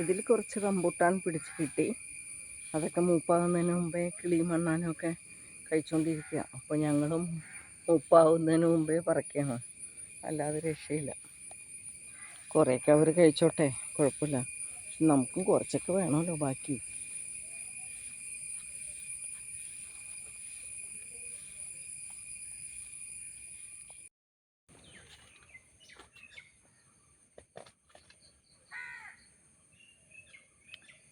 ഇതിൽ കുറച്ച് റംബൂട്ടാൻ പിടിച്ച് കിട്ടി. അതൊക്കെ മൂപ്പാകുന്നതിന് മുമ്പേ കിളിയും മണ്ണാനൊക്കെ കഴിച്ചുകൊണ്ടിരിക്കുക. അപ്പോൾ ഞങ്ങളും മൂപ്പാകുന്നതിന് മുമ്പേ പറിക്കണം, അല്ലാതെ രക്ഷയില്ല. കുറേയൊക്കെ അവർ കഴിച്ചോട്ടെ, കുഴപ്പമില്ല. പക്ഷെ നമുക്കും കുറച്ചൊക്കെ വേണമല്ലോ ബാക്കി.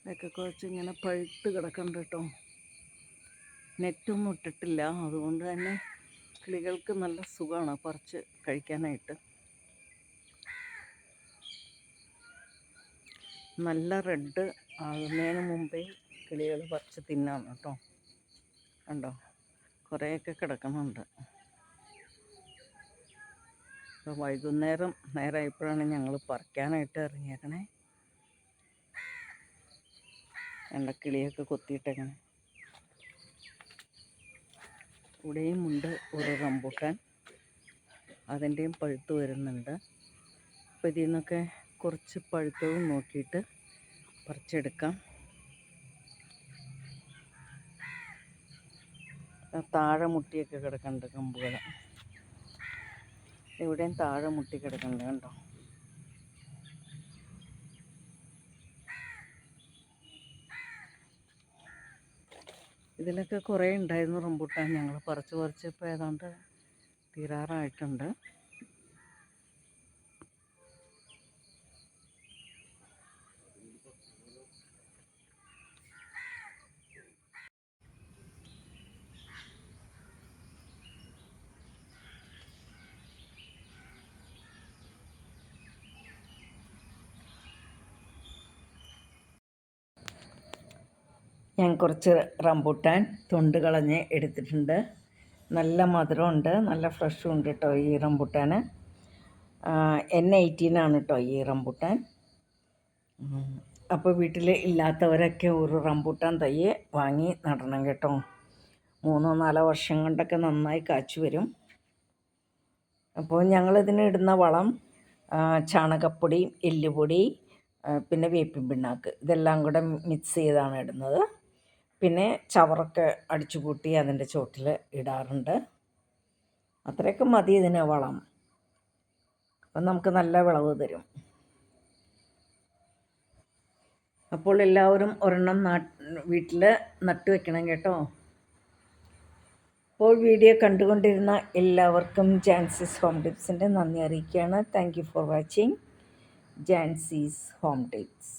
ഇതൊക്കെ കുറച്ച് ഇങ്ങനെ പഴുത്ത് കിടക്കുന്നുണ്ട് കേട്ടോ. നെറ്റൊന്നും ഇട്ടിട്ടില്ല, അതുകൊണ്ട് തന്നെ കിളികൾക്ക് നല്ല സുഖമാണ് പറിച്ച് കഴിക്കാനായിട്ട്. നല്ല റെഡ് ആകുന്നതിന് മുമ്പേ കിളികൾ പറിച്ച് തിന്നാണ് കേട്ടോ. കണ്ടോ, കുറേയൊക്കെ കിടക്കുന്നുണ്ട്. അപ്പോൾ വൈകുന്നേരം നേരമായപ്പോഴാണ് ഞങ്ങൾ പറിക്കാനായിട്ട് ഇറങ്ങിയേക്കണേ. കണ്ട കിളിയൊക്കെ കൊത്തിയിട്ടേക്കണേ. ഇവിടെയും ഉണ്ട് ഒരു റംബൂട്ടാൻ, അതിൻ്റെയും പഴുത്ത് വരുന്നുണ്ട്. അപ്പോൾ ഇതിൽ നിന്നൊക്കെ കുറച്ച് പഴുത്തതും നോക്കിയിട്ട് പറിച്ചെടുക്കാം. താഴെ മുട്ടിയൊക്കെ കിടക്കുന്നുണ്ട് കമ്പുകൾ. ഇവിടെയും താഴെ മുട്ടി കിടക്കുന്നുണ്ട് കണ്ടോ. ഇതിലൊക്കെ കുറേ ഉണ്ടായിരുന്നു റംബൂട്ടാൻ. ഞങ്ങൾ പറിച്ച് ഇപ്പോൾ ഏതാണ്ട് തീരാറായിട്ടുണ്ട്. ഞാൻ കുറച്ച് റംബൂട്ടാൻ തൊണ്ട് കളഞ്ഞ് എടുത്തിട്ടുണ്ട്. നല്ല മധുരമുണ്ട്, നല്ല ഫ്രഷും ഉണ്ട് കേട്ടോ ഈ റംബൂട്ടാൻ. N18 ആണ് കേട്ടോ ഈ റംബൂട്ടാൻ. അപ്പോൾ വീട്ടിൽ ഇല്ലാത്തവരൊക്കെ ഒരു റംബൂട്ടാൻ തൈ വാങ്ങി നടണം കേട്ടോ. 3-4 വർഷം കൊണ്ടൊക്കെ നന്നായി കാച്ചു വരും. അപ്പോൾ ഞങ്ങളിതിന് ഇടുന്ന വളം ചാണകപ്പൊടി, എല്ലുപൊടി, പിന്നെ വേപ്പിൻ പിണ്ണാക്ക്, ഇതെല്ലാം കൂടെ മിക്സ് ചെയ്താണ് ഇടുന്നത്. പിന്നെ ചവറൊക്കെ അടിച്ചു കൂട്ടി അതിൻ്റെ ചോട്ടിൽ ഇടാറുണ്ട്. അത്രയൊക്കെ മതി ഇതിന് വളം. അപ്പം നമുക്ക് നല്ല വിളവ് തരും. അപ്പോൾ എല്ലാവരും ഒരെണ്ണം വീട്ടിൽ നട്ടു വെക്കണം കേട്ടോ. അപ്പോൾ വീഡിയോ കണ്ടുകൊണ്ടിരുന്ന എല്ലാവർക്കും ജാൻസീസ് ഹോം ടിപ്സിൻ്റെ നന്ദി അറിയിക്കുകയാണ്. Thank you for watching Jancy's home tips.